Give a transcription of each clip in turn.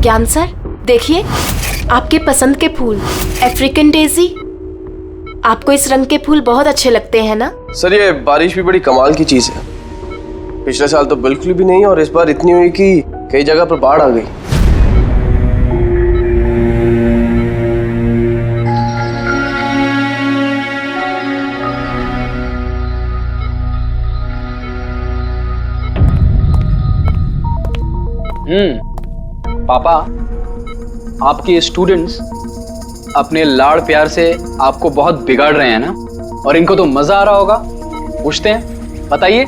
ज्ञान सर, देखिए आपके पसंद के फूल, अफ्रीकन डेजी। आपको इस रंग के फूल बहुत अच्छे लगते हैं ना? सर ये बारिश भी बड़ी कमाल की चीज है। पिछले साल तो बिल्कुल भी नहीं और इस बार इतनी हुई कि कई जगह पर बाढ़ आ गई। पापा, आपके स्टूडेंट्स अपने लाड़ प्यार से आपको बहुत बिगाड़ रहे हैं ना, और इनको तो मजा आ रहा होगा। पूछते हैं, बताइए।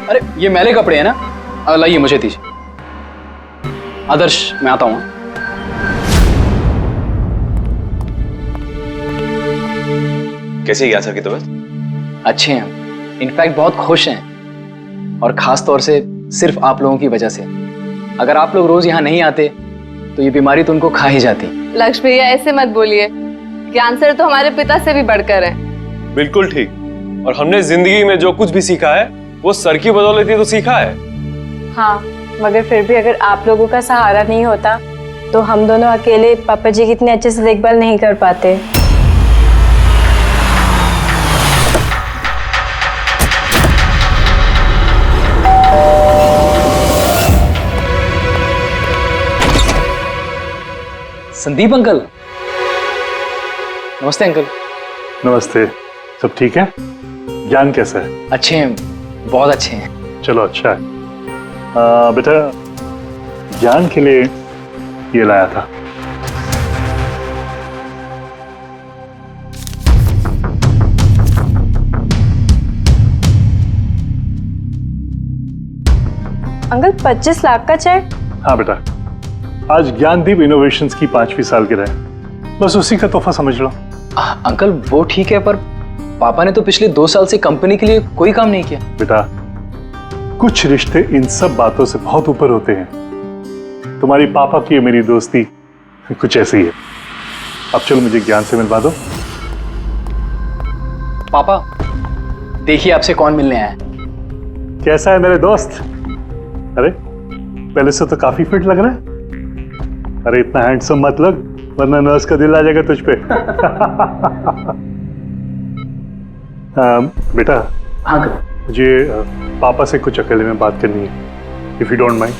अरे ये मैले कपड़े हैं ना, लाइए मुझे दीजिए। आदर्श, मैं आता हूं। कैसी है ज्ञान सर की तबीयत? अच्छे हैं, इनफैक्ट बहुत खुश हैं, और खास तौर से सिर्फ आप लोगों की वजह से। अगर आप लोग रोज यहाँ नहीं आते तो ये बीमारी तो उनको खा ही जाती। लक्ष्य भैया ऐसे मत बोलिए, ज्ञान सर तो हमारे पिता से भी बढ़कर हैं। बिल्कुल ठीक। और हमने जिंदगी में जो कुछ भी सीखा है वो सर की बदौलत ही तो सीखा है। हाँ, मगर फिर भी अगर आप लोगों का सहारा नहीं होता तो हम दोनों अकेले पापा जी की इतने अच्छे से देखभाल नहीं कर पाते। संदीप अंकल। नमस्ते अंकल। नमस्ते। सब ठीक है? ज्ञान कैसा है? अच्छे हैं, बहुत अच्छे हैं। चलो अच्छा है। बेटा, ज्ञान के लिए ये लाया था। अंकल 25 लाख का चेक? हाँ बेटा, आज ज्ञानदीप इनोवेशंस की 5वीं सालगिरह है, बस उसी का तोहफा समझ लो। अंकल वो ठीक है, पर पापा ने तो पिछले 2 साल से कंपनी के लिए कोई काम नहीं किया। बेटा, कुछ रिश्ते इन सब बातों से बहुत ऊपर होते हैं। तुम्हारी पापा की और मेरी दोस्ती कुछ ऐसी ही है। अब चलो मुझे ज्ञान से मिलवा दो। पापा देखिए आपसे कौन मिलने आया है। कैसा है मेरे दोस्त? अरे पहले से तो काफी फिट लग रहा है। अरे इतना हैंडसम मत लग, वरना नर्स का दिल आ जाएगा तुझ पे। बेटा, हाँ अंकल। मुझे पापा से कुछ अकेले में बात करनी है, if you don't mind.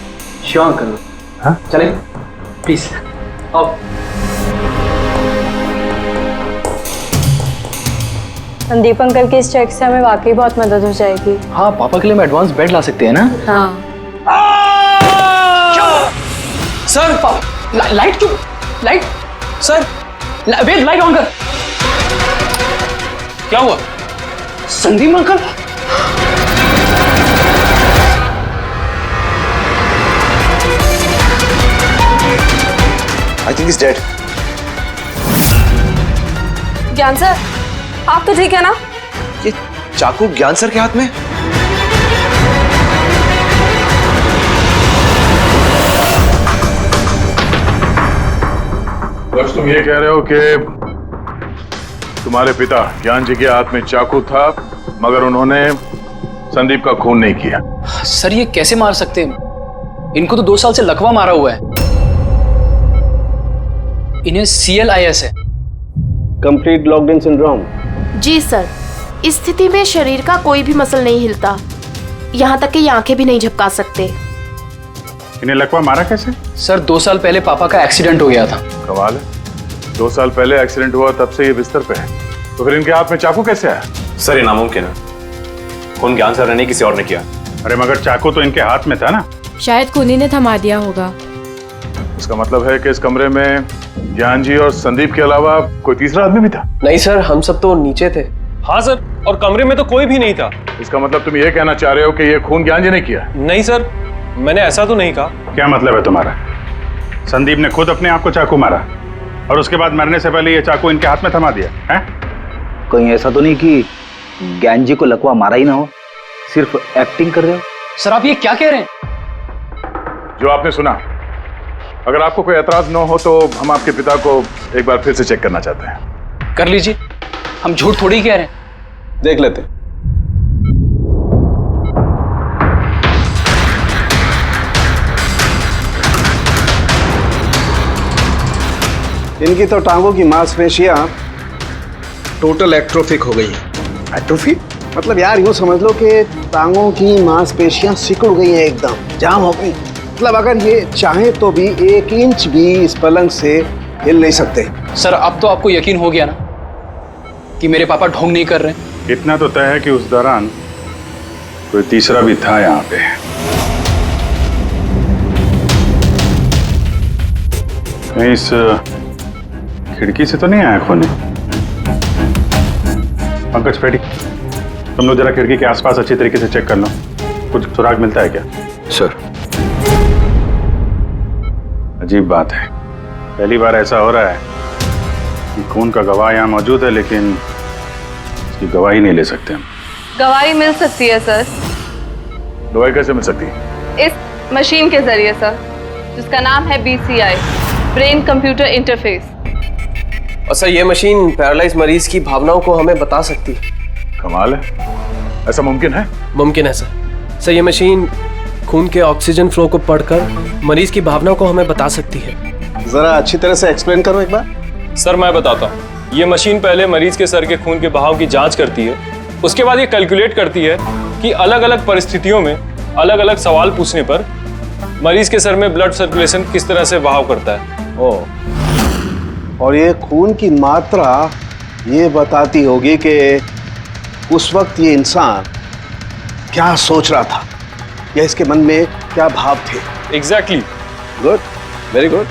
Sure uncle. हाँ चलें प्लीज। आओ। संदीप अंकल के इस चेक से हमें वाकई बहुत मदद हो जाएगी। हाँ, पापा के लिए हम एडवांस बेड ला सकते हैं ना। हाँ। सर लाइट क्यों? Light sir, wait, light on कर। क्या हुआ? Sandeep uncle. I think is dead. Gyan sir, आप तो ठीक है ना? ये चाकू ज्ञान सर के हाथ में? बस तुम ये कह रहे हो कि तुम्हारे पिता ज्ञान जी के हाथ में चाकू था, मगर उन्होंने संदीप का खून नहीं किया? सर ये कैसे मार सकते हैं? इनको तो 2 साल से लकवा मारा हुआ है। इन्हें CLIS है, कंप्लीट लॉक्ड इन सिंड्रोम। जी सर, इस स्थिति में शरीर का कोई भी मसल नहीं हिलता, यहाँ तक कि आंखें भी नहीं झपका सकते। इन्हें लकवा मारा कैसे? सर 2 साल पहले पापा का एक्सीडेंट हो गया था। कमाल है, 2 साल पहले एक्सीडेंट हुआ, तब से ये बिस्तर पे है, तो फिर इनके हाथ में चाकू कैसे आया? सर ये नामुमकिन है, खून ज्ञान सर ने नहीं किसी और ने किया। अरे मगर चाकू तो इनके हाथ में था ना? शायद खूनी ने थमा दिया होगा। इसका मतलब है कि इस कमरे में ज्ञान जी और संदीप के अलावा कोई तीसरा आदमी भी था? नहीं सर, हम सब तो नीचे थे। हाँ सर, और कमरे में तो कोई भी नहीं था। इसका मतलब तुम ये कहना चाह रहे हो कि ये खून ज्ञान जी ने किया? नहीं सर, मैंने ऐसा तो नहीं कहा। क्या मतलब है तुम्हारा? संदीप ने खुद अपने आप को चाकू मारा और उसके बाद मरने से पहले ये चाकू इनके हाथ में थमा दिया है? कहीं ऐसा तो नहीं कि ज्ञान जी को लकवा मारा ही ना हो, सिर्फ एक्टिंग कर रहे हो? सर आप ये क्या कह रहे हैं? जो आपने सुना अगर आपको कोई एतराज न हो तो हम आपके पिता को एक बार फिर से चेक करना चाहते हैं। कर लीजिए, हम झूठ थोड़ी कह रहे हैं। देख लेते। इनकी तो टांगों की मांसपेशियां टोटल एट्रोफिक हो गई हैं। एट्रोफी मतलब यार यूं समझ लो कि टांगों की मांसपेशियां सिकुड़ गई हैं, एकदम जाम हो गई। मतलब अगर ये चाहे तो भी 1 इंच भी इस पलंग से हिल नहीं सकते। सर अब तो आपको यकीन हो गया ना कि मेरे पापा ढोंग नहीं कर रहे? इतना तो तय है कि उस दौरान कोई तीसरा भी था यहाँ पे। कहीं इस खिड़की से तो नहीं आया खून? पंकज पेटी, तुम लोग जरा खिड़की के आसपास अच्छी तरीके से चेक कर लो, कुछ सुराग मिलता है क्या? सर अजीब बात है, पहली बार ऐसा हो रहा है कि खून का गवाह यहाँ मौजूद है लेकिन इसकी गवाही नहीं ले सकते हम। गवाही मिल सकती है सर, गवाही कैसे मिल सकती है? इस मशीन के जरिए सर, जिसका नाम है BCI, ब्रेन कंप्यूटर इंटरफेस। और सर ये मशीन पैरालाइज मरीज की भावनाओं को हमें बता सकती है। कमाल है, ऐसा मुमकिन है? मुमकिन है सर। ये मशीन खून के ऑक्सीजन फ्लो को पढ़कर मरीज की भावनाओं को हमें बता सकती है। जरा अच्छी तरह से एक्सप्लेन करो एक बार। सर मैं बताता हूँ। ये मशीन पहले मरीज के सर के खून के बहाव की जांच करती है, उसके बाद ये कैलकुलेट करती है कि अलग अलग परिस्थितियों में अलग अलग सवाल पूछने पर मरीज के सर में ब्लड सर्कुलेशन किस तरह से बहाव करता है। और ये खून की मात्रा ये बताती होगी कि उस वक्त ये इंसान क्या सोच रहा था या इसके मन में क्या भाव थे। Exactly. Good, very good.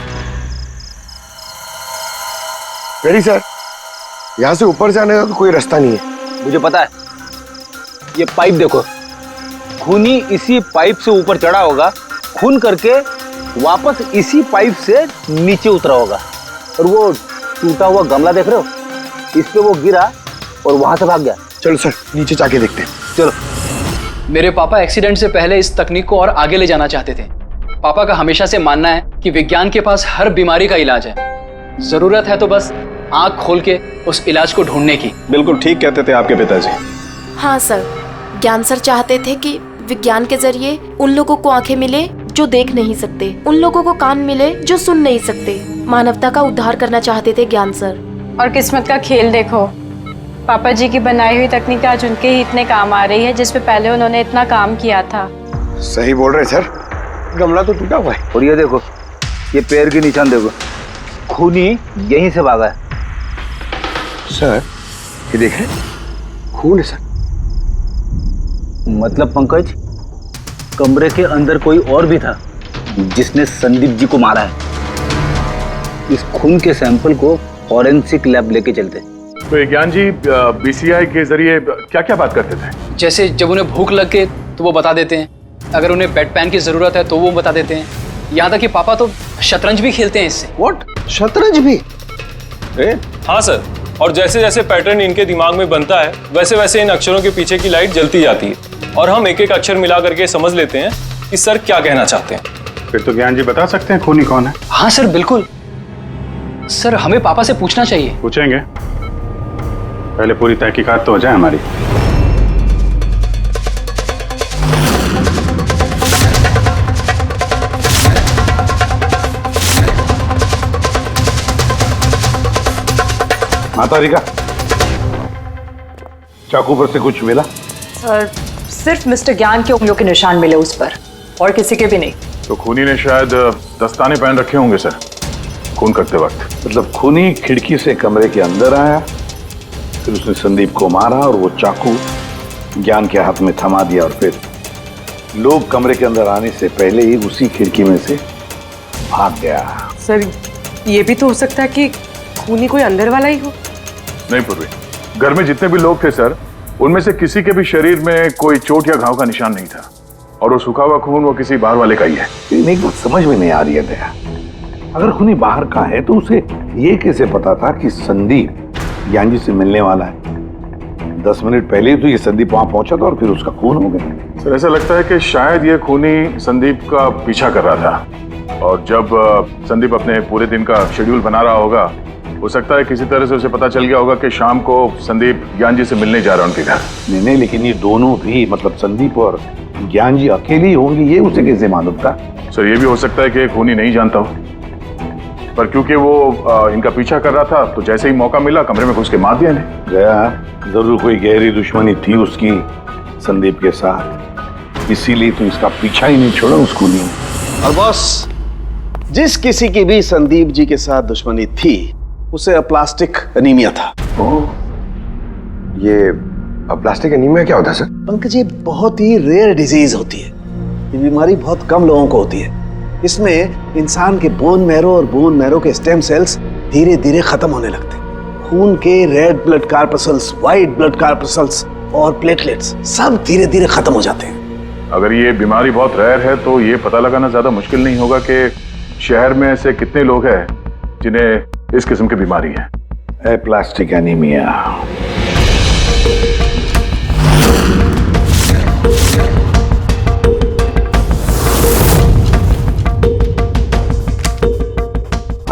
Very sir, यहाँ से ऊपर जाने का तो कोई रास्ता नहीं है। मुझे पता है, ये पाइप देखो, खूनी इसी पाइप से ऊपर चढ़ा होगा, खून करके वापस इसी पाइप से नीचे उतरा होगा। और वो टूटा हुआ गमला देख रहे हो, इस पे वो गिरा और वहां से भाग गया। चलो सर नीचे जाके देखते हैं। चलो। मेरे पापा एक्सीडेंट से पहले इस तकनीक को और आगे ले जाना चाहते थे। पापा का हमेशा से मानना है कि विज्ञान के पास हर बीमारी का इलाज है, जरूरत है तो बस आंख खोल के उस इलाज को ढूंढने की। बिल्कुल ठीक कहते थे आपके पिताजी। हाँ सर, ज्ञान सर चाहते थे कि विज्ञान के जरिए उन लोगों को आंखें मिले जो देख नहीं सकते, उन लोगों को कान मिले जो सुन नहीं सकते। मानवता का उद्धार करना चाहते थे ज्ञान सर। और किस्मत का खेल देखो, पापा जी की बनाई हुई तकनीक आज उनके ही इतने काम आ रही है जिसपे पहले उन्होंने इतना काम किया था। सही बोल रहे सर, गमला तो टूटा हुआ है। और ये देखो, ये पैर के निशान देखो, खूनी यहीं से भागा है। सर ये देखें, खून है सर। मतलब पंकज, कमरे के अंदर कोई और भी था जिसने संदीप जी को मारा है। इस खून के सैंपल को फॉरेंसिक लैब लेके चलते। तो ये ज्ञान जी BCI के जरिए क्या क्या बात करते थे? जैसे जब उन्हें भूख लग गए तो वो बता देते हैं, अगर उन्हें बेड पैन की जरूरत है तो वो बता देते हैं। यहाँ तक कि पापा तो शतरंज भी खेलते हैं इससे। व्हाट? शतरंज भी? हाँ सर, और जैसे जैसे पैटर्न इनके दिमाग में बनता है वैसे वैसे इन अक्षरों के पीछे की लाइट जलती जाती है और हम एक एक अक्षर मिला करके समझ लेते हैं कि सर क्या कहना चाहते हैं। फिर तो ज्ञान जी बता सकते हैं खूनी कौन है? हाँ सर बिल्कुल। सर हमें पापा से पूछना चाहिए। पूछेंगे, पहले पूरी तहकीकात तो हो जाए हमारी। माता रिका, चाकू पर से कुछ मिला? सर सिर्फ मिस्टर ज्ञान के उंगलियों के निशान मिले उस पर, और किसी के भी नहीं। तो खूनी ने शायद दस्ताने पहन रखे होंगे सर खून करते वक्त। मतलब खूनी खिड़की से कमरे के अंदर आया, फिर उसने संदीप को मारा और वो चाकू ज्ञान के हाथ में थमा दिया और फिर लोग कमरे के अंदर आने से पहले ही उसी खिड़की में से भाग गया। सर ये भी तो हो सकता है कि खूनी कोई अंदर वाला ही हो। नहीं पूर्वी, घर में जितने भी लोग थे सर, उनमें से किसी के भी शरीर में कोई चोट या घाव का निशान नहीं था, और वो सूखा हुआ खून वो किसी बाहर वाले का ही है। लेकिन एक बात समझ में नहीं आ रही है दया, अगर खूनी बाहर का है तो उसे ये कैसे पता था कि संदीप ज्ञान जी से मिलने वाला है? 10 मिनट पहले तो ये संदीप वहां पहुंचा था और फिर उसका खून हो गया। सर ऐसा लगता है कि शायद ये खूनी संदीप का पीछा कर रहा था और जब संदीप अपने पूरे दिन का शेड्यूल बना रहा होगा, हो सकता है किसी तरह से उसे पता चल गया होगा कि शाम को संदीप ज्ञान जी से मिलने जा रहा है उनके घर। नहीं नहीं, लेकिन ये दोनों भी, मतलब संदीप और ज्ञान जी अकेले होंगे, ये उसे कैसे मालूम था? सर ये भी हो सकता है कि खूनी नहीं जानता हो, पर क्योंकि वो इनका पीछा कर रहा था तो जैसे ही मौका मिला कमरे में घुस के मार दिया इन्हें। गया, जरूर कोई गहरी दुश्मनी थी उसकी संदीप के साथ, इसीलिए तो इसका पीछा ही नहीं छोड़ा उस खूनी ने। और बॉस, जिस किसी की भी संदीप जी के साथ दुश्मनी थी उसे अप्लास्टिक एनीमिया था। ये प्लास्टिक एनीमिया क्या होता है सर? पंकज, ये बहुत ही रेयर डिजीज होती है। ये बीमारी बहुत कम लोगों को होती है। इसमें इंसान के बोन मैरो और बोन मैरो के स्टेम सेल्स धीरे धीरे खत्म होने लगते हैं। खून के red blood corpuscles, white blood corpuscles और प्लेटलेट्स सब धीरे धीरे खत्म हो जाते हैं। अगर ये बीमारी बहुत रेयर है तो ये पता लगाना ज्यादा मुश्किल नहीं होगा कि शहर में ऐसे कितने लोग हैं जिन्हें इस किस्म की बीमारी है। Plastic anaemia.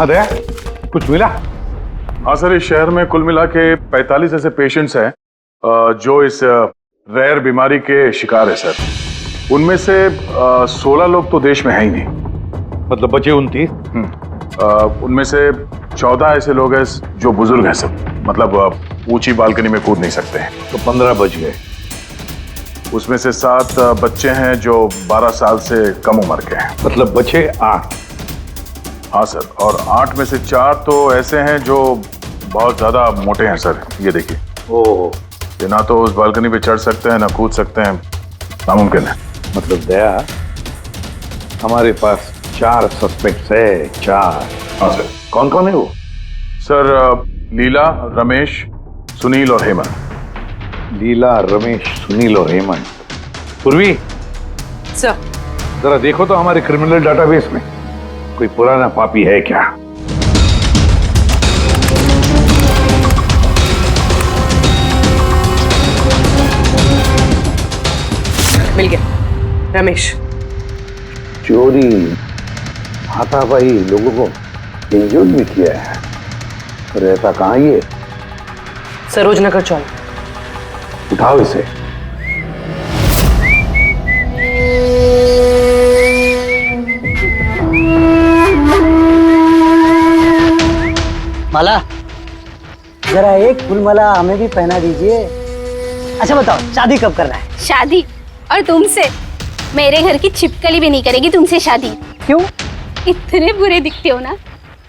अरे कुछ मिला? हाँ सर, इस शहर में कुल मिला के 45 ऐसे पेशेंट्स हैं जो इस रेयर बीमारी के शिकार है सर। उनमें से 16 लोग तो देश में है ही नहीं, मतलब बचे 29। उनमें से 14 ऐसे लोग हैं जो बुजुर्ग हैं सब, मतलब ऊंची बालकनी में कूद नहीं सकते हैं। तो 15 बच गए। उसमें से 7 बच्चे हैं जो 12 साल से कम उम्र के हैं, मतलब बचे 8। हाँ सर, और 8 में से 4 तो ऐसे हैं जो बहुत ज्यादा मोटे हैं सर। ये देखिए, ओह, ये ना तो उस बालकनी पे चढ़ सकते हैं ना कूद सकते हैं, नामुमकिन है। मतलब दया, हमारे पास 4 सस्पेक्ट्स है। 4? हाँ सर। कौन कौन है वो? सर लीला, रमेश, सुनील और हेमंत। लीला, रमेश, सुनील और हेमंत। पूर्वी सर, जरा देखो तो हमारे क्रिमिनल डाटाबेस में कोई पुराना पापी है क्या? मिल गया, रमेश। चोरी, हाथापाई, लोगों को इंजर्ड भी किया है। रहता कहाँ ये? सरोज नगर चौक। उठाओ इसे। माला, जरा एक फूल माला हमें भी पहना दीजिए। अच्छा बताओ, शादी कब करना है? शादी? और तुमसे? मेरे घर की छिपकली भी नहीं करेगी तुमसे शादी। क्यों? इतने बुरे दिखते हो ना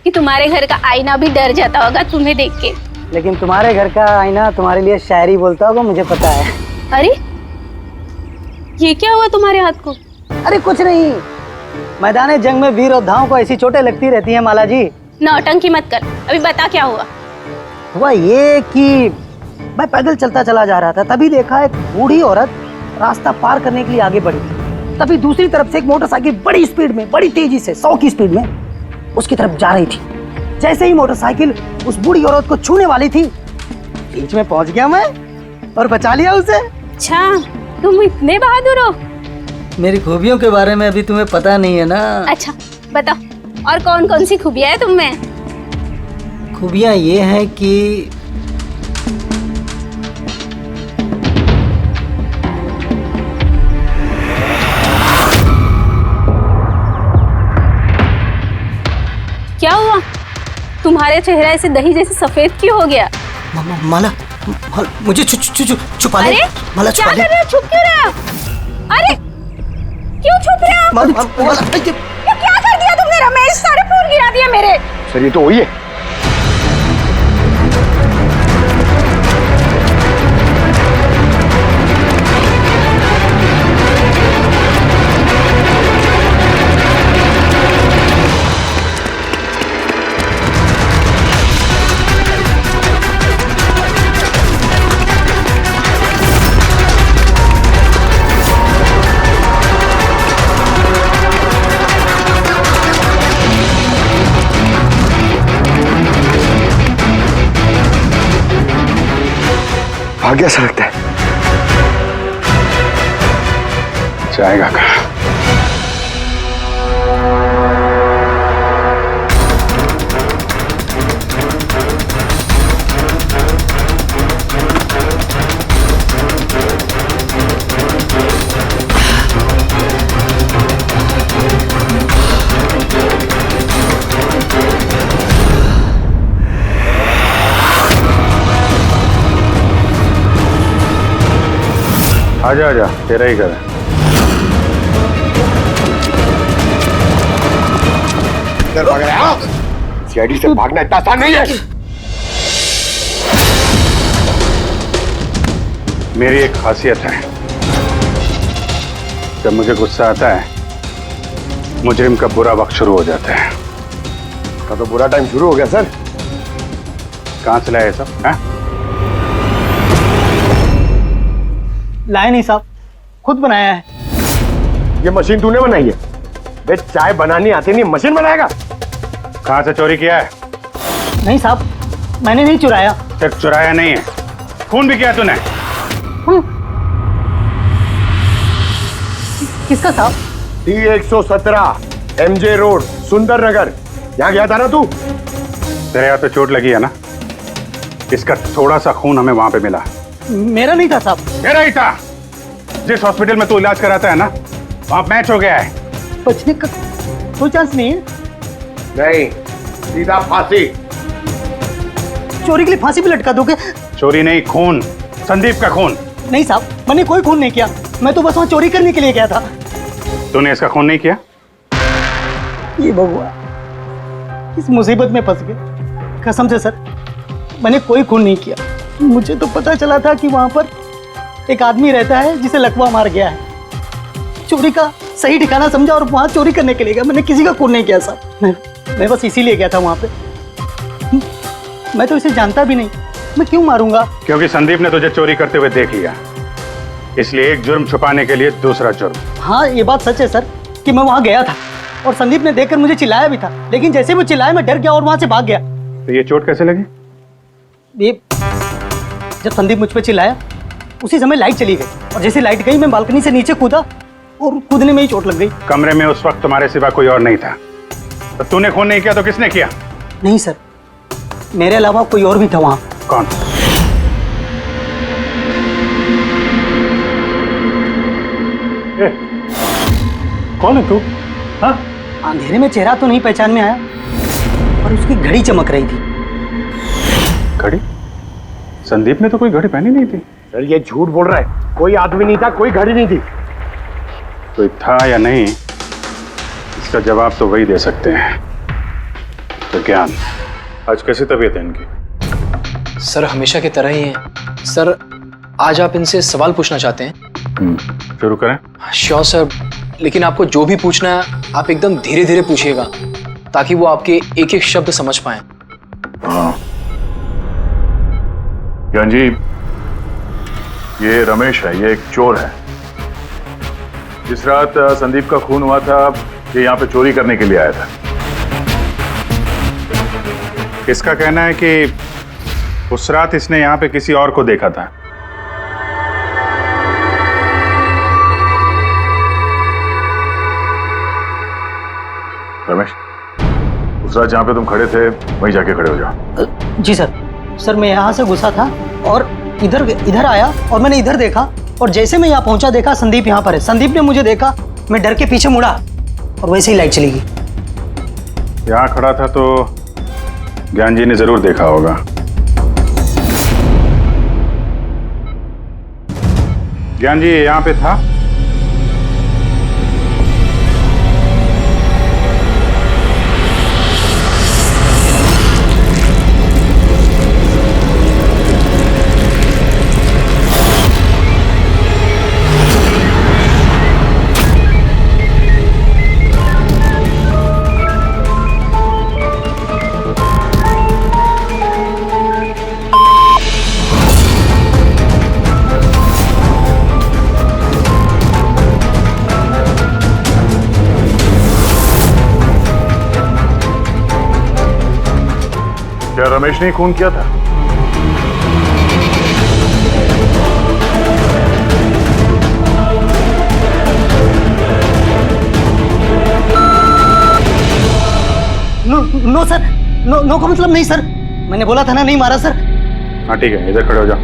कि तुम्हारे घर का आईना भी डर जाता होगा तुम्हें देख के। लेकिन तुम्हारे घर का आईना तुम्हारे लिए शायरी बोलता होगा, मुझे पता है। अरे ये क्या हुआ तुम्हारे हाथ को? अरे कुछ नहीं, मैदान जंग में वीर योद्धाओं को ऐसी चोटें लगती रहती हैं माला जी। नौटंकी मत कर, अभी बता क्या हुआ। हुआ ये कि मैं पैदल चलता चला जा रहा था, तभी देखा एक बूढ़ी औरत रास्ता पार करने के लिए आगे बढ़ी। तभी दूसरी तरफ से एक मोटरसाइकिल बड़ी स्पीड में, बड़ी तेजी से 100 की स्पीड में उसकी तरफ जा रही थी। जैसे ही मोटरसाइकिल उस बूढ़ी औरत को छूने वाली थी, बीच में पहुंच गया मैं और बचा लिया उसे। अच्छा, तुम इतने बहादुर हो। मेरी खूबियों के बारे में अभी तुम्हें पता नहीं है ना। अच्छा बताओ, और कौन कौन सी खूबियां है तुम में? खूबियां ये हैं कि क्या हुआ? तुम्हारे चेहरा ऐसे दही जैसे सफेद क्यों हो गया? माला, मुझे छुपा ले। अरे माला, क्या कर रहे हो? छुप क्यों रहे हो? अरे क्यों छुप रहे हो? ये क्या कर दिया तुमने? रमेश, सारे फूल गिरा दिया मेरे। सर ये तो वही है। भाग गया सा लगता है। जाएगा कहाँ? आजा आजा, तेरा ही घर है। सीआईडी से भागना इतना आसान नहीं है। मेरी एक खासियत है, जब मुझे गुस्सा आता है मुजरिम का बुरा वक्त शुरू हो जाता है। का तो बुरा टाइम शुरू हो गया सर। कहाँ से लाया ये सब? लाए नहीं साहब, खुद बनाया है। ये मशीन तूने बनाई है? बे चाय बनानी आती नहीं, मशीन बनाएगा? कहाँ से चोरी किया है? नहीं साहब, मैंने नहीं चुराया। सिर्फ चुराया नहीं है, खून भी किया तूने। किसका साहब? T117 MJ रोड सुंदर नगर, यहाँ गया था ना तू? तेरे हाथ पे चोट लगी है ना, इसका थोड़ा सा खून हमें वहां पे मिला। मेरा नहीं था साहब। मेरा ही था। जिस हॉस्पिटल में तू इलाज कराता है ना, वहां मैच हो गया है। बचने का कोई चांस नहीं है। नहीं, सीधा फांसी। चोरी के लिए फांसी भी लटका दोगे? चोरी नहीं, खून, संदीप का खून। नहीं साहब, मैंने कोई खून नहीं किया, मैं तो बस वहां चोरी करने के लिए गया था। तूने इसका खून नहीं किया? ये भगवान, इस मुसीबत में फंस गए। कसम से सर, मैंने कोई खून नहीं किया। मुझे तो पता चला था कि वहां पर एक आदमी रहता है जिसे लकवा मार गया है। चोरी का सही ठिकाना समझा और वहां चोरी करने के लिए गया। मैंने किसी का खून नहीं किया साहब, मैं बस इसीलिए गया था वहां पे। मैं तो इसे जानता भी नहीं, मैं क्यों मारूंगा? क्योंकि संदीप ने तुझे चोरी करते हुए देख लिया, इसलिए एक जुर्म छुपाने के लिए दूसरा जुर्म। हाँ, ये बात सच है सर कि मैं वहां गया था और संदीप ने देखकर मुझे चिल्लाया भी था, लेकिन जैसे वो चिल्लाया मैं डर गया और वहां से भाग गया। तो ये चोट कैसे लगी? ये जब संदीप मुझ पे चिल्लाया उसी समय लाइट चली गई और जैसे लाइट गई मैं बालकनी से नीचे कूदा और कूदने में ही चोट लग गई। कमरे में उस वक्त तुम्हारे सिवा कोई और नहीं था, तो तूने खून नहीं किया तो किसने किया? नहीं सर, मेरे अलावा कोई और भी था वहां। कौन? कौन है तू? हाँ? अंधेरे में चेहरा तो नहीं पहचान में आया, पर उसकी घड़ी चमक रही थी। घड़ी? संदीप ने तो कोई घड़ी पहनी नहीं थी। सर ये झूठ बोल रहा है, कोई आदमी नहीं था, कोई घड़ी नहीं थी। कोई था या नहीं, इसका जवाब तो वही दे सकते हैं। तो ज्ञान, आज कैसी तबीयत है इनकी? सर हमेशा की तरह ही है। सर आज आप इनसे सवाल पूछना चाहते हैं? शुरू करें? श्योर सर, लेकिन आपको जो भी पूछना है आप एकदम धीरे धीरे पूछिएगा ताकि वो आपके एक एक शब्द समझ पाए। हाँ ज्ञान जी, ये रमेश है, ये एक चोर है। जिस रात संदीप का खून हुआ था ये यहाँ पे चोरी करने के लिए आया था। इसका कहना है कि उस रात इसने यहाँ पे किसी और को देखा था। रमेश, उस रात जहाँ पे तुम खड़े थे वहीं जाके खड़े हो जाओ। जी सर। सर मैं यहाँ से घुसा था और इधर आया और मैंने इधर देखा और जैसे मैं यहाँ पहुंचा देखा संदीप यहाँ पर है। संदीप ने मुझे देखा, मैं डर के पीछे मुड़ा और वैसे ही लाइट चली गई। यहाँ खड़ा था तो ज्ञान जी ने जरूर देखा होगा। ज्ञान जी यहाँ पे था? क्या रमेश ने खून किया था? नो सर, नो का मतलब नहीं सर, मैंने बोला था ना नहीं मारा सर। हाँ ठीक है, इधर खड़े हो जाओ।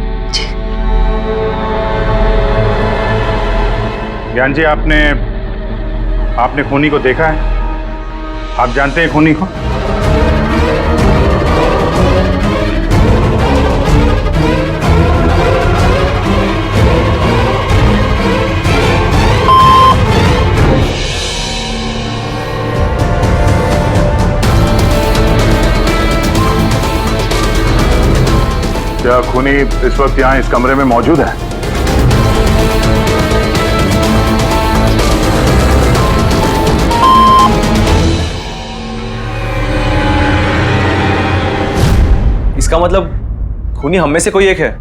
ज्ञान जी, आपने खूनी को देखा है? आप जानते हैं खूनी को? क्या खूनी इस वक्त यहाँ इस कमरे में मौजूद है? इसका मतलब खूनी हम में से कोई एक है।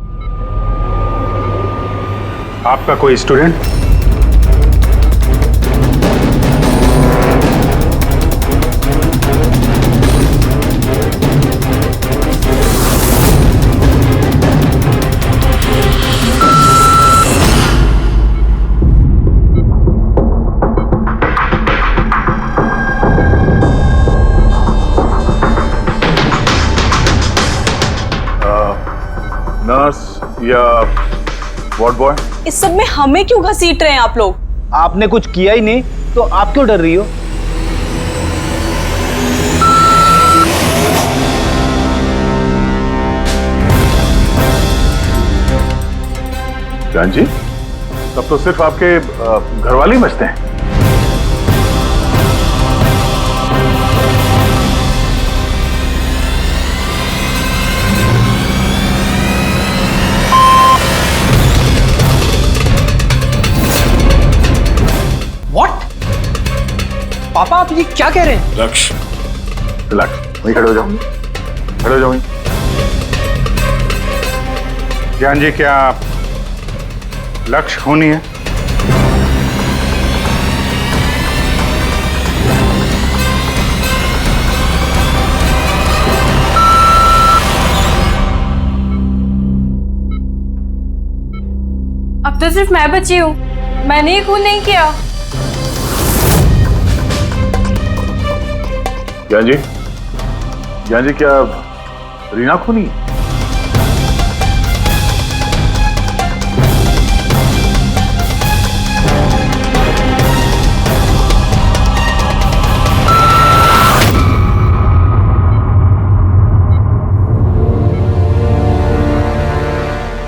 आपका कोई स्टूडेंट? नर्स या वार्ड बॉय? इस सब में हमें क्यों घसीट रहे हैं आप लोग? आपने कुछ किया ही नहीं तो आप क्यों डर रही हो? जान जी, तब तो सिर्फ आपके घर वाले ही बचते हैं। पापा आप ये क्या कह रहे हैं? लक्ष्य, रिलैक्स, वहीं खड़े हो जाओ, खड़े हो जाओ वहीं। ज्ञान जी, क्या लक्ष्य खूनी है? अब तो सिर्फ मैं बची हूँ, मैंने ही खून नहीं किया। ज्ञान जी, क्या रीना खूनी?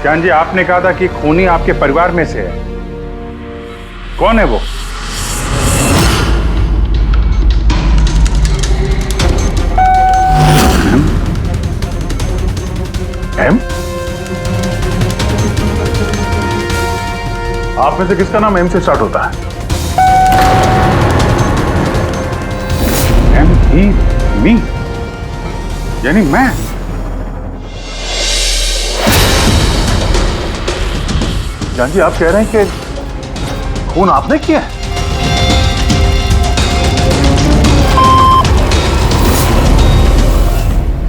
ज्ञान जी, आपने कहा था कि खूनी आपके परिवार में से है। कौन है वो? एम? आप में से किसका नाम एम से स्टार्ट होता है? एम ही मी, यानी मैं। जान जी, आप कह रहे हैं कि खून आपने किया है?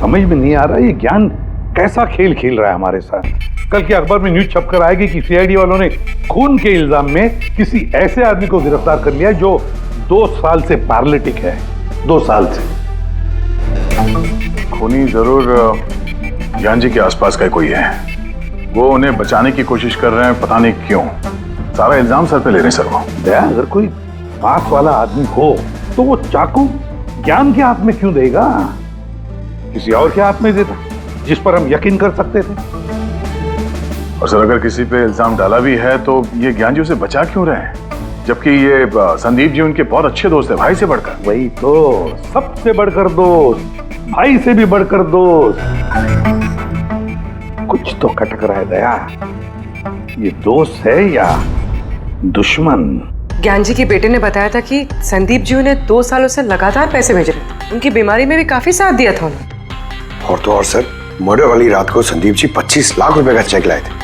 समझ में नहीं आ रहा ये ज्ञान कैसा खेल खेल रहा है हमारे साथ। कल के अखबार में न्यूज छपकर आएगी कि सीआईडी वालों ने खून के इल्जाम में किसी ऐसे आदमी को गिरफ्तार कर लिया जो 2 साल से पैरालिटिक है। 2 साल से। खूनी जरूर ज्ञान जी के आसपास का कोई है। वो उन्हें बचाने की कोशिश कर रहे हैं, पता नहीं क्यों। सारा इल्जाम सर पे ले रहे हैं सर वो। दया, अगर कोई पास वाला आदमी हो तो वो चाकू ज्ञान के हाथ में क्यों देगा? किसी और के हाथ में देता जिस पर हम यकीन कर सकते थे। और सर, अगर किसी पे इल्जाम डाला भी है तो ये ज्ञान जी उसे बचा क्यों रहे हैं? जबकि ये संदीप जी उनके बहुत अच्छे दोस्त है, भाई से बढ़कर। वही तो, सबसे बढ़कर दोस्त, भाई से भी बढ़कर दोस्त। कुछ तो खटक रहा है दया। ये दोस्त है या दुश्मन? ज्ञान जी के बेटे ने बताया था कि संदीप जी उन्हें 2 सालों से लगातार पैसे भेज रहे थे। उनकी बीमारी में भी काफी साथ दिया था उन्होंने। और तो और सर, मर्डर वाली रात को संदीप जी 25 लाख रुपए का चेक लाए थे।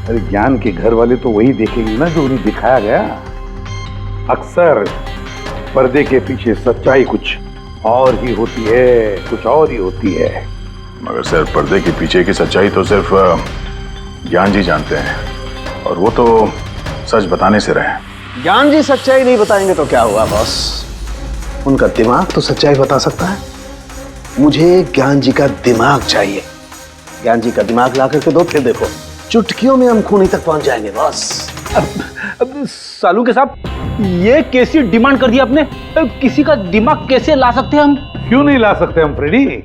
अरे ज्ञान के घर वाले तो वही देखेंगे ना जो उन्हें दिखाया गया। अक्सर पर्दे के पीछे सच्चाई कुछ और ही होती है, कुछ और ही होती है। मगर सर, पर्दे के पीछे की सच्चाई तो सिर्फ ज्ञान जी जानते हैं, और वो तो सच बताने से रहे। ज्ञान जी सच्चाई नहीं बताएंगे तो क्या हुआ बॉस? उनका दिमाग तो सच्चाई बता सकता है। मुझे ज्ञान जी का दिमाग चाहिए। ज्ञान जी का दिमाग ला करके दो, फिर देखो चुटकियों में हम खूनी तक पहुंच जाएंगे बॉस। अब सालू के साहब, ये कैसी डिमांड कर दी आपने? किसी का दिमाग कैसे ला सकते हैं हम? क्यों नहीं ला सकते हम फ्रेडी?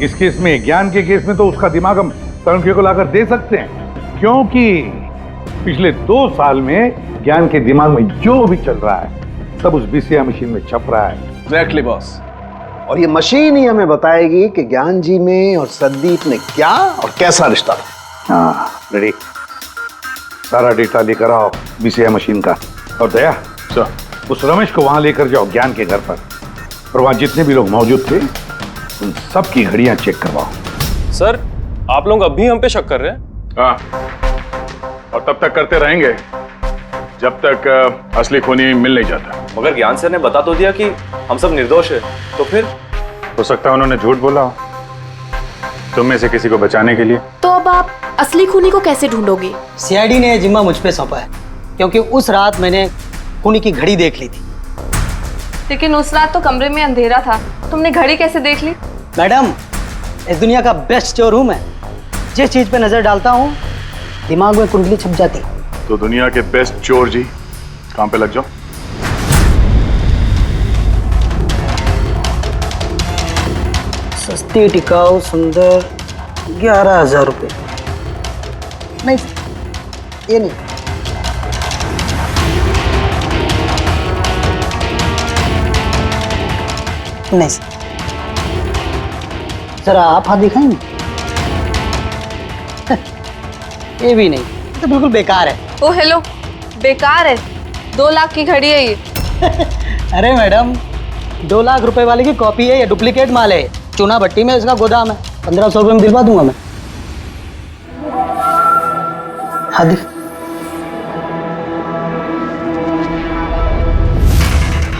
इस केस में, ज्ञान के केस में तो उसका दिमाग हम तरुण को लाकर दे सकते हैं, क्योंकि पिछले 2 साल में ज्ञान के दिमाग में जो भी चल रहा है सब उस बीसीआई मशीन में छप रहा है। Exactly boss. और ये मशीन ही हमें बताएगी कि ज्ञान जी में और संदीप में क्या और कैसा रिश्ता था। हाँ रेडी, सारा डेटा लेकर आओ बीसीआई मशीन का। और दया सर, उस रमेश को वहां लेकर जाओ ज्ञान के घर पर, और वहां जितने भी लोग मौजूद थे उन सब की घड़ियां चेक करवाओ। सर, आप लोग अब भी हम पे शक कर रहे हैं? हाँ, और तब तक करते रहेंगे जब तक असली खूनी मिल नहीं जाता। मगर ज्ञान सर ने बता तो दिया कि हम सब निर्दोष है, तो फिर? हो सकता है उन्होंने झूठ बोला हो तुम में से किसी को बचाने के लिए। तो अब आप असली खूनी को कैसे ढूंढोगे? सीआईडी ने जिम्मा मुझ पे सौंपा है, क्योंकि उस रात मैंने खूनी की घड़ी देख ली थी। लेकिन उस रात तो कमरे में अंधेरा था, तुमने घड़ी कैसे देख ली? मैडम, इस दुनिया का बेस्ट चोर हूं मैं। जिस चीज पे नजर डालता हूं दिमाग में कुंडली छप जाती। तो दुनिया के बेस्ट चोर जी काम पे लग जाओ। सस्ती टिकाऊ सुंदर 11,000 रुपये। नहीं ये नहीं, नहीं सर, जरा आप हाथ दिखाएंगे? ये भी नहीं, ये तो बिल्कुल बेकार है। ओ हेलो, बेकार है? 2 लाख की घड़ी है ये। अरे मैडम, 2 लाख रुपए वाले की कॉपी है, ये डुप्लीकेट माल है। चूना भट्टी में इसका गोदाम है, 1500 रुपये में दिलवा दूंगा मैं। हाथ दिख,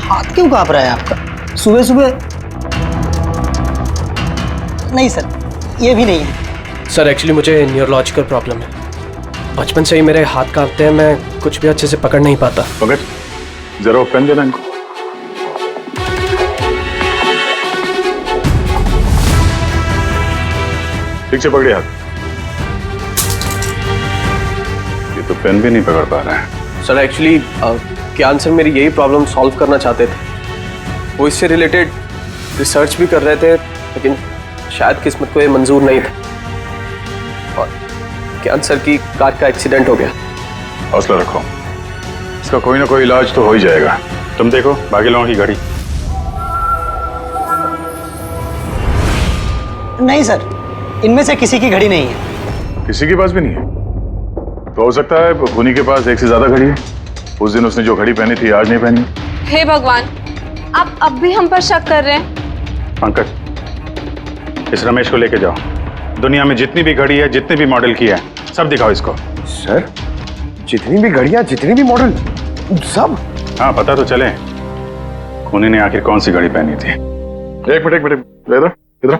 हाथ क्यों कांप रहा है आपका सुबह सुबह? नहीं सर, ये भी नहीं है। सर एक्चुअली मुझे न्यूरोलॉजिकल प्रॉब्लम है, बचपन से ही मेरे हाथ कांपते हैं, मैं कुछ भी अच्छे से पकड़ नहीं पाता। पंकज जरा पेन देना इनको। ठीक से पकड़िए हाथ। ये तो पेन भी नहीं पकड़ पा रहा है। सर एक्चुअली ज्ञान सर मेरी यही प्रॉब्लम सॉल्व करना चाहते थे। वो इससे रिलेटेड रिसर्च भी कर रहे थे, लेकिन शायद किस्मत को ये मंजूर नहीं था और ज्ञान सर की कार का एक्सीडेंट हो गया। हौसला रखो, इसका कोई ना कोई इलाज तो हो ही जाएगा। तुम देखो बाकी लोगों की घड़ी। नहीं सर, इनमें से किसी की घड़ी नहीं है। किसी के पास भी नहीं है? तो हो सकता है खूनी के पास एक से ज्यादा घड़ी है। उस दिन उसने जो घड़ी पहनी थी आज नहीं पहनी। हे भगवान, आप अब भी हम पर शक कर रहे हैं? पंकज, इस रमेश को लेके जाओ, दुनिया में जितनी भी घड़ी है, जितने भी मॉडल की है, सब दिखाओ इसको। सर, जितनी भी घड़ियां, जितनी भी मॉडल, सब? हाँ, पता तो चले खूनी ने आखिर कौन सी घड़ी पहनी थी। एक मिनट इधर इधर।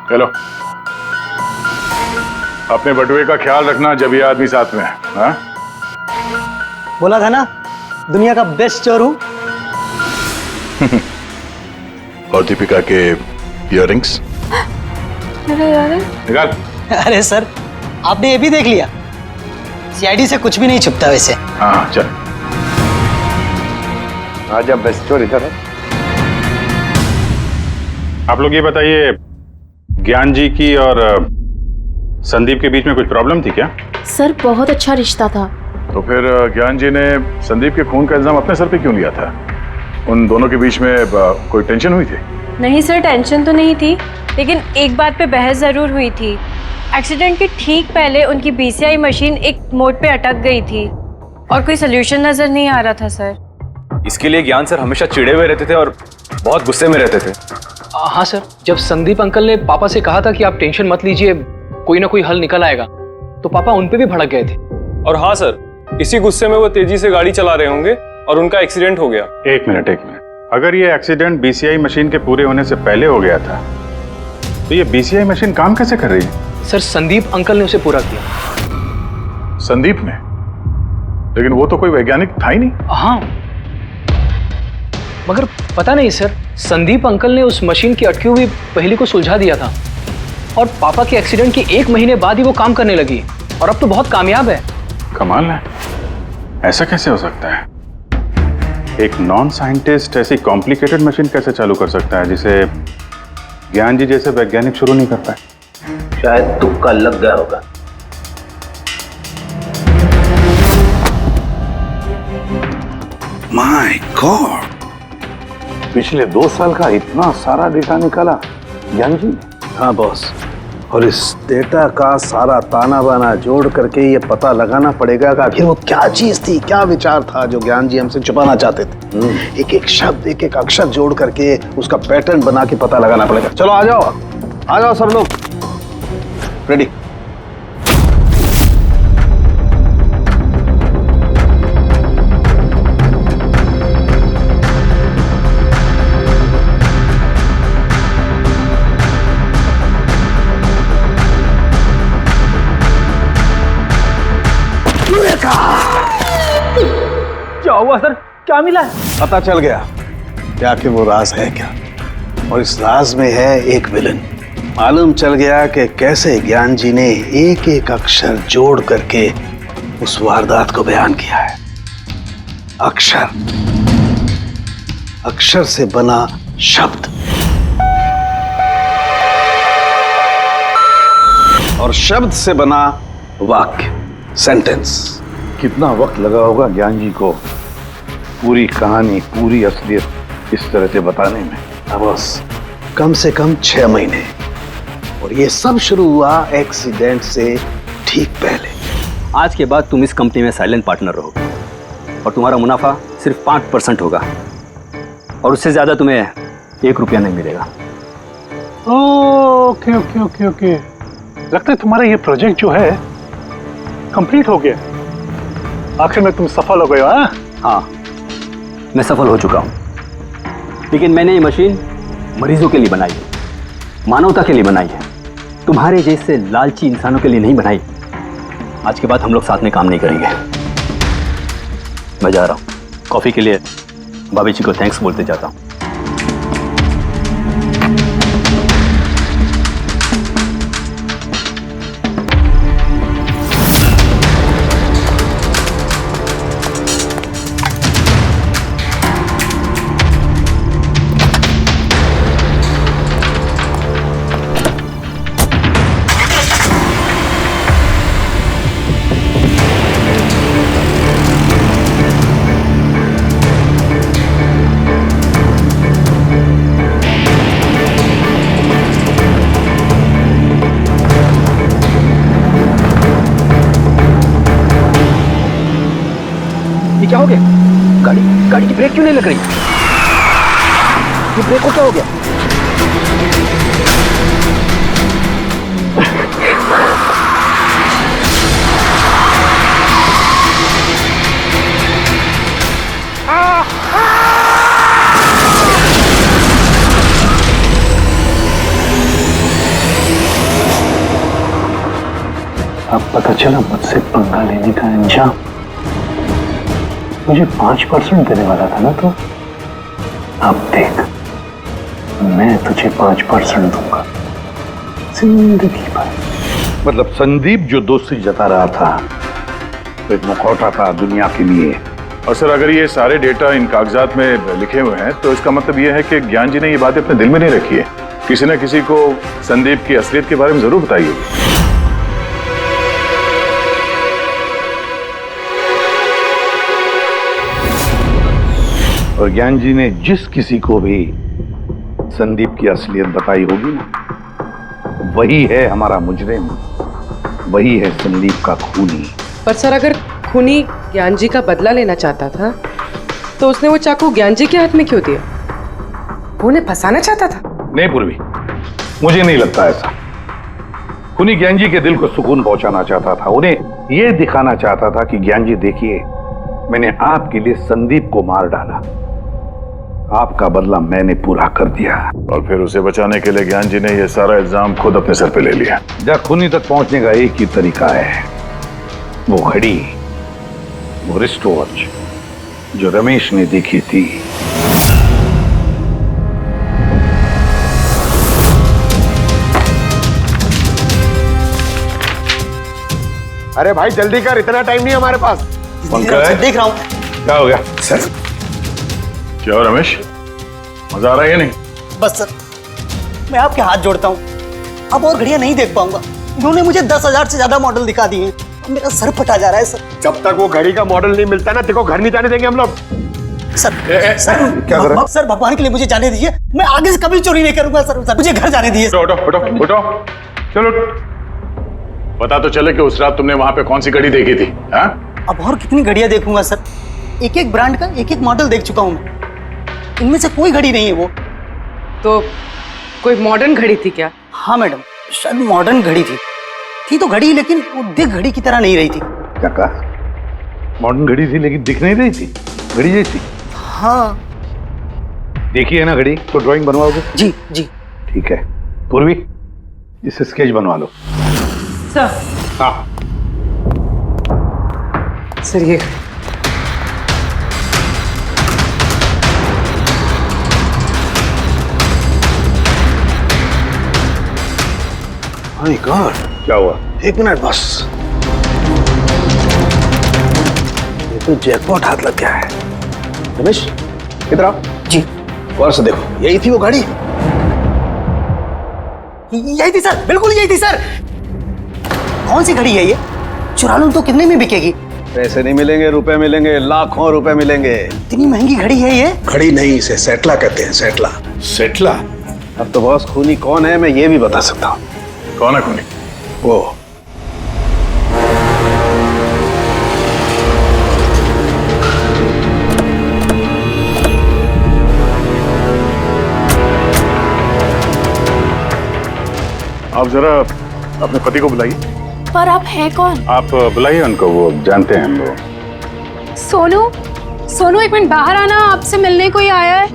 चलो, अपने बटुए का ख्याल रखना जब ये आदमी साथ में है। हाँ? बोला था ना दुनिया का बेस्ट चोर हूं। और दीपिका के इयररिंग्स निकाल। अरे सर, आपने ये भी देख लिया? सीआईडी से कुछ भी नहीं छुपता वैसे। हाँ चल, आज अब बेस्ट चोर इधर है। आप लोग ये बताइए, ज्ञान जी की और संदीप के बीच में कुछ प्रॉब्लम थी क्या? सर बहुत अच्छा रिश्ता था। तो फिर ज्ञान जी ने संदीप के खून का इल्जाम अपने सर पे क्यों लिया था? उन दोनों के बीच में कोई टेंशन हुई थी? नहीं सर, टेंशन तो नहीं थी, लेकिन एक बात पे बहस जरूर हुई थी। एक्सीडेंट के ठीक पहले उनकी बीसीआई मशीन एक मोड़ पे अटक गई थी और कोई सोल्यूशन नजर नहीं आ रहा था सर। इसके लिए ज्ञान सर हमेशा चिढ़े हुए रहते थे और बहुत गुस्से में रहते थे। हाँ सर, जब संदीप अंकल ने पापा से कहा था कि आप टेंशन मत लीजिए, कोई ना कोई हल निकल आएगा, तो पापा उन पे भी भड़क गए थे। और हाँ सर, इसी गुस्से में वो तेजी से गाड़ी चला रहे होंगे और उनका एक्सीडेंट हो गया। एक मिनट, अगर ये एक्सीडेंट बीसीआई मशीन के पूरे होने से पहले हो गया था, तो ये बीसीआई मशीन काम कैसे कर रही है? सर, संदीप अंकल ने उसे पूरा किया। संदीप ने? लेकिन वो तो कोई वैज्ञानिक था ही नहीं। हाँ, मगर पता नहीं सर, संदीप अंकल ने उस मशीन की अटकी हुई पहेली को सुलझा दिया था और पापा के एक्सीडेंट के 1 महीने बाद ही वो काम करने लगी और अब तो बहुत कामयाब है। कमाल है, ऐसा कैसे हो सकता है? एक नॉन साइंटिस्ट ऐसी कॉम्प्लिकेटेड मशीन कैसे चालू कर सकता है जिसे ज्ञान जी जैसे वैज्ञानिक शुरू नहीं कर पाए? शायद तुक्का लग गया होगा। माय गॉड, पिछले 2 साल का इतना सारा डेटा निकाला ज्ञान जी। हाँ बॉस, और इस डेटा का सारा ताना बाना जोड़ करके ये पता लगाना पड़ेगा कि आखिर वो क्या चीज थी, क्या विचार था जो ज्ञान जी हमसे छुपाना चाहते थे। एक एक शब्द, एक एक अक्षर जोड़ करके उसका पैटर्न बना के पता लगाना पड़ेगा। चलो आ जाओ सब लोग, रेडी। क्या हुआ सर, क्या मिला? पता चल गया क्या कि वो राज है क्या, और इस राज में है एक विलन। मालूम चल गया कि कैसे ज्ञान जी ने एक एक अक्षर जोड़ करके उस वारदात को बयान किया है। अक्षर, अक्षर से बना शब्द, और शब्द से बना वाक्य, सेंटेंस। कितना वक्त लगा होगा ज्ञान जी को पूरी कहानी, पूरी असलियत इस तरह से बताने में? बस कम से कम 6 महीने, और ये सब शुरू हुआ एक्सीडेंट से ठीक पहले। आज के बाद तुम इस कंपनी में साइलेंट पार्टनर रहोगे और तुम्हारा मुनाफा सिर्फ 5% होगा, और उससे ज्यादा तुम्हें 1 रुपया नहीं मिलेगा। ओके ओके ओके ओके, लगता है तुम्हारा ये प्रोजेक्ट जो है कंप्लीट हो गया। आखिर में तुम सफल हो गए हो। हाँ, मैं सफल हो चुका हूं, लेकिन मैंने ये मशीन मरीजों के लिए बनाई है, मानवता के लिए बनाई है, तुम्हारे जैसे लालची इंसानों के लिए नहीं बनाई। आज के बाद हम लोग साथ में काम नहीं करेंगे। मैं जा रहा हूं, कॉफी के लिए भाभी जी को थैंक्स बोलते जाता हूं। क्या हो गया? गाड़ी की ब्रेक क्यों नहीं लग रही? ये ब्रेक को क्या हो गया? अब पता चला मुझसे पंगा लेने का अंजाम। मुझे 5% देने वाला था ना तो, अब देख मैं तुझे 5% दूंगा जिंदगी भर। मतलब संदीप जो दोस्ती जता रहा था तो एक मुखौटा था दुनिया के लिए। और सर अगर ये सारे डेटा इन कागजात में लिखे हुए हैं तो इसका मतलब ये है कि ज्ञान जी ने ये बातें अपने दिल में नहीं रखी है। किसी न किसी को संदीप की असलियत के बारे में जरूर बताई होगी। और ज्ञान जी ने जिस किसी को भी संदीप की असलियत बताई होगी ना, वही है हमारा मुजरिम, वही है संदीप का खूनी। पर सर अगर खूनी ज्ञान जी का बदला लेना चाहता था तो उसने वो चाकू ज्ञान जी के हाथ में क्यों दिया? वो उन्हें फंसाना चाहता था? नहीं पूर्वी, मुझे नहीं लगता ऐसा। खूनी ज्ञान जी के दिल को सुकून पहुंचाना चाहता था, उन्हें यह दिखाना चाहता था कि ज्ञान जी देखिए, मैंने आपके लिए संदीप को मार डाला, आपका बदला मैंने पूरा कर दिया। और फिर उसे बचाने के लिए ज्ञान जी ने यह सारा इल्जाम खुद अपने सर पे ले लिया। जब खूनी तक पहुंचने का एक ही तरीका है, वो घड़ी, वो रिस्ट वॉच जो रमेश ने देखी थी। अरे भाई जल्दी कर, इतना टाइम नहीं हमारे पास। देख रहा हूं। क्या हो गया सर? क्या हो रमेश, मजा आ रहा है या नहीं? बस सर, मैं आपके हाथ जोड़ता हूँ, अब और घड़ियां नहीं देख पाऊंगा। इन्होंने मुझे 10,000 से ज्यादा मॉडल दिखा दिए हैं, मेरा सर फटा जा रहा है सर। जब तक वो घड़ी का मॉडल नहीं मिलता ना, देखो घर नहीं जाने देंगे हम लोग। सर क्या कर रहा है? सर भगवान के लिए मुझे जाने दीजिए, मैं आगे से कभी चोरी नहीं करूंगा सर, मुझे घर जाने दीजिए। उठो उठो उठो, चलो पता तो चले कि उस रात तुमने वहां पे कौन सी घड़ी देखी थी? हाँ? अब और कितनी घड़ियां देखूंगा सर, एक एक ब्रांड का एक एक मॉडल देख चुका हूं मैं, इनमें से कोई घड़ी नहीं है वो। तो कोई मॉडर्न घड़ी थी क्या? हाँ मैडम, शायद मॉडर्न घड़ी थी तो घड़ी, लेकिन वो दिख घड़ी की तरह नहीं रही थी। क्या कहा? मॉडर्न घड़ी थी लेकिन दिख नहीं रही थी, घड़ी जैसी? हाँ। देखी है ना घड़ी, तो ड्राइंग बनवाओगे? जी जी। ठीक है पूर्वी, इसे स्केच बनवा लो। सर। हाँ सर ये माय गॉड, क्या हुआ? 1 मिनट बस, ये तो जैकपॉट हाथ लग गया है। रमेश इधर आओ। जी। गौर से देखो, यही थी वो गाड़ी? यही थी सर, बिल्कुल यही थी सर। कौन सी घड़ी है ये? चुरा लूं तो कितने में बिकेगी? पैसे नहीं मिलेंगे, रुपए मिलेंगे, लाखों रुपए मिलेंगे। इतनी महंगी घड़ी है ये? घड़ी नहीं, इसे सेटला कहते हैं, सेटला। सेटला? अब तो बॉस खूनी कौन है मैं ये भी बता सकता हूँ। कौन है खूनी? वो आप जरा अपने पति को बुलाइए। पर आप हैं कौन? आप बुलाइए उनको, वो जानते हैं हम लोग। सोनू, सोनू एक मिनट बाहर आना, आपसे मिलने कोई आया है।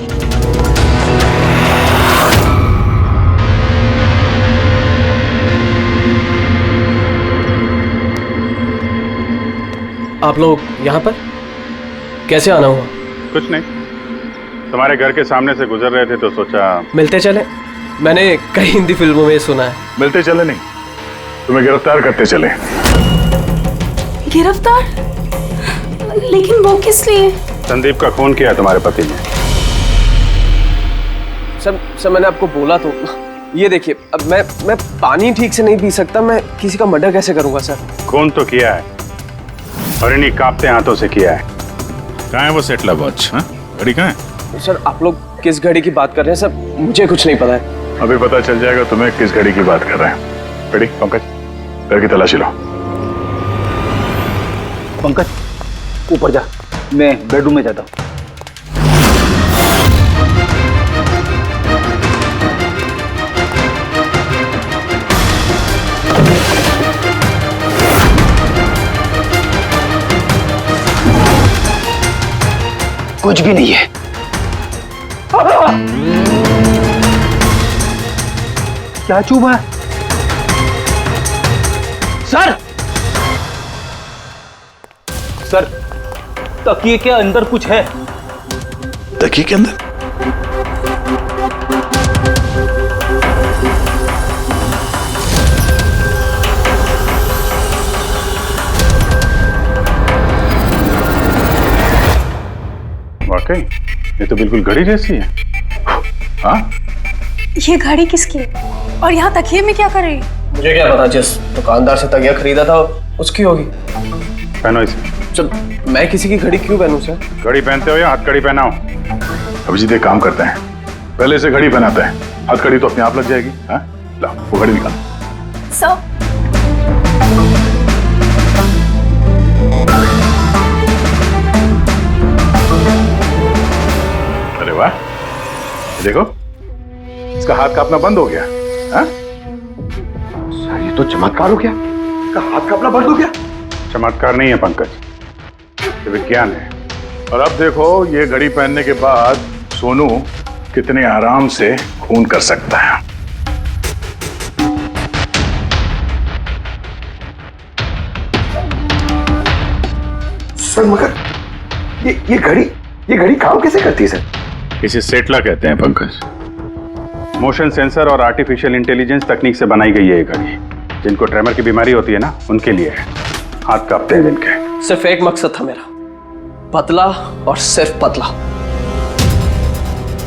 आप लोग यहाँ पर कैसे आना हुआ? कुछ नहीं, तुम्हारे घर के सामने से गुजर रहे थे तो सोचा मिलते चले। मैंने कई हिंदी फिल्मों में सुना है। मिलते चले नहीं, तुम्हें गिरफ्तार करते चले। गिरफ्तार? लेकिन वो किस लिए? संदीप का खून किया तुम्हारे पति ने। सर मैंने आपको बोला तो, ये देखिए, अब मैं पानी ठीक से नहीं पी सकता, मैं किसी का मर्डर कैसे करूंगा सर? खून तो किया है और इन्हीं कांपते हाथों से किया है। कहाँ है वो सेटला वॉच? घड़ी कहाँ है? सर आप लोग किस घड़ी की बात कर रहे हैं सर? मुझे कुछ नहीं पता है। अभी पता चल जाएगा तुम्हें किस घड़ी की बात कर रहे हैं। घड़ी, पंकज घर की तलाशी लो। पंकज ऊपर जा, मैं बेडरूम में जाता हूँ। कुछ भी नहीं है। क्या चुभा? सर, सर तकिए के अंदर कुछ है। तकिए के अंदर? वाकई ये तो बिल्कुल घड़ी जैसी है। हाँ? ये घड़ी किसकी है? और यहाँ तकिए में क्या कर रही है? मुझे क्या पता, जिस दुकानदार से तकिया खरीदा था उसकी होगी। पहनो इसे। चल, मैं किसी की घड़ी क्यों पहनूं सर? घड़ी पहनते हो या हाथ कड़ी पहनाओ? अभिजीत एक काम करते हैं, पहले से घड़ी पहनाते हैं, हाथ कड़ी तो अपने आप लग जाएगी। हाँ? ला वो घड़ी निकाल। सर अरे वाह, देखो इसका हाथ कांपना बंद हो गया। हाँ? सर ये तो चमत्कार हो गया, इसका हाथ कांपना बंद हो गया। चमत्कार नहीं है पंकज, ये विज्ञान है। और अब देखो ये घड़ी पहनने के बाद सोनू कितने आराम से खून कर सकता है। सर मगर ये घड़ी काम कैसे करती है सर? इसे सेटला कहते हैं पंकज। मोशन सेंसर और आर्टिफिशियल इंटेलिजेंस तकनीक से बनाई गई है ये घड़ी। जिनको ट्रेमर की बीमारी होती है ना, उनके लिए है। हाथ कांपते हैं जिनके। सिर्फ एक मकसद था मेरा, पतला और सिर्फ पतला।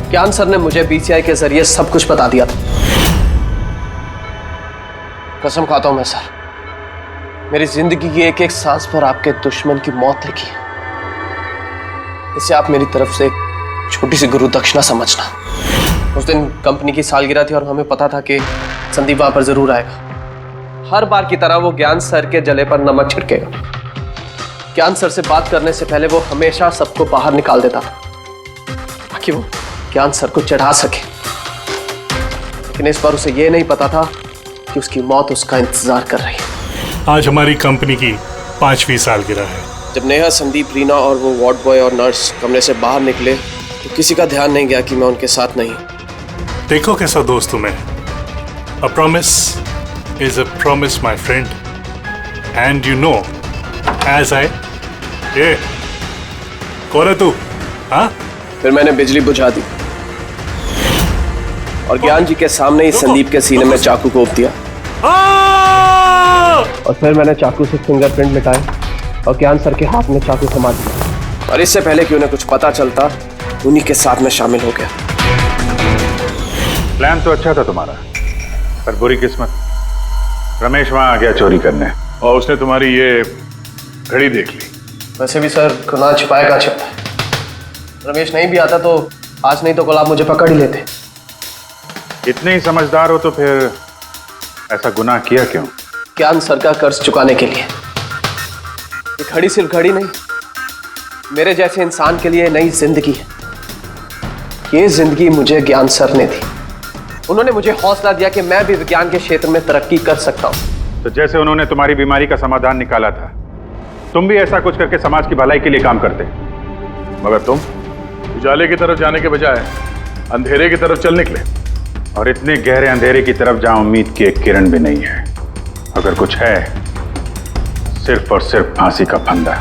ज्ञान सर ने मुझे बीसीआई के जरिए सब कुछ बता दिया था। कसम खाता हूं मैं सर, मेरी जिंदगी की एक एक सांस पर आपके दुश्मन की मौत लिखी है। इसे आप मेरी तरफ से छोटी सी गुरु दक्षिणा समझना। उस दिन कंपनी की सालगिरह थी और हमें पता था कि संदीप वहां पर जरूर आएगा। हर बार की तरह वो ज्ञान सर के जले पर नमक छिड़केगा। ज्ञान सर से बात करने से पहले वो हमेशा सबको बाहर निकाल देता था ताकि वो ज्ञान सर को चढ़ा सके। लेकिन इस बार उसे ये नहीं पता था कि उसकी मौत उसका इंतजार कर रही है। आज हमारी कंपनी की 5वीं सालगिरह है। जब नेहा, संदीप, रीना और वो वार्ड बॉय और नर्स कमरे से बाहर निकले तो किसी का ध्यान नहीं गया कि मैं उनके साथ नहीं। देखो कैसा दोस्त हूं मैं। A promise is a promise, my friend. And you know, as I... ये कौन है तू? हाँ? फिर मैंने बिजली बुझा दी और ज्ञान जी के सामने ही संदीप के सीने में चाकू घोंप दिया। और फिर मैंने चाकू से फिंगरप्रिंट मिटाए और ज्ञान सर के हाथ में चाकू थमा दिया। और इससे पहले कि उन्हें कुछ पता चलता, उन्हीं के साथ में शामिल हो गया। प्लान तो अच्छा था तुम्हारा, पर बुरी किस्मत, रमेश वहां आ गया चोरी करने और उसने तुम्हारी ये घड़ी देख ली। वैसे भी सर, गुनाह छिपाए का छिपता है। रमेश नहीं भी आता तो आज नहीं तो कल आप मुझे पकड़ ही लेते। इतने ही समझदार हो तो फिर ऐसा गुनाह किया क्यों? ज्ञान सर का कर्ज चुकाने के लिए। ये घड़ी सिर्फ घड़ी नहीं, मेरे जैसे इंसान के लिए नई जिंदगी है। ये जिंदगी मुझे ज्ञान सर ने दी। उन्होंने मुझे हौसला दिया कि मैं भी विज्ञान के क्षेत्र में तरक्की कर सकता हूं। तो जैसे उन्होंने तुम्हारी बीमारी का समाधान निकाला था, तुम भी ऐसा कुछ करके समाज की भलाई के लिए काम करते। मगर तुम उजाले की तरफ जाने के बजाय अंधेरे की तरफ चल निकले, और इतने गहरे अंधेरे की तरफ जहां उम्मीद की एक किरण भी नहीं है। अगर कुछ है, सिर्फ और सिर्फ फांसी का फंदा।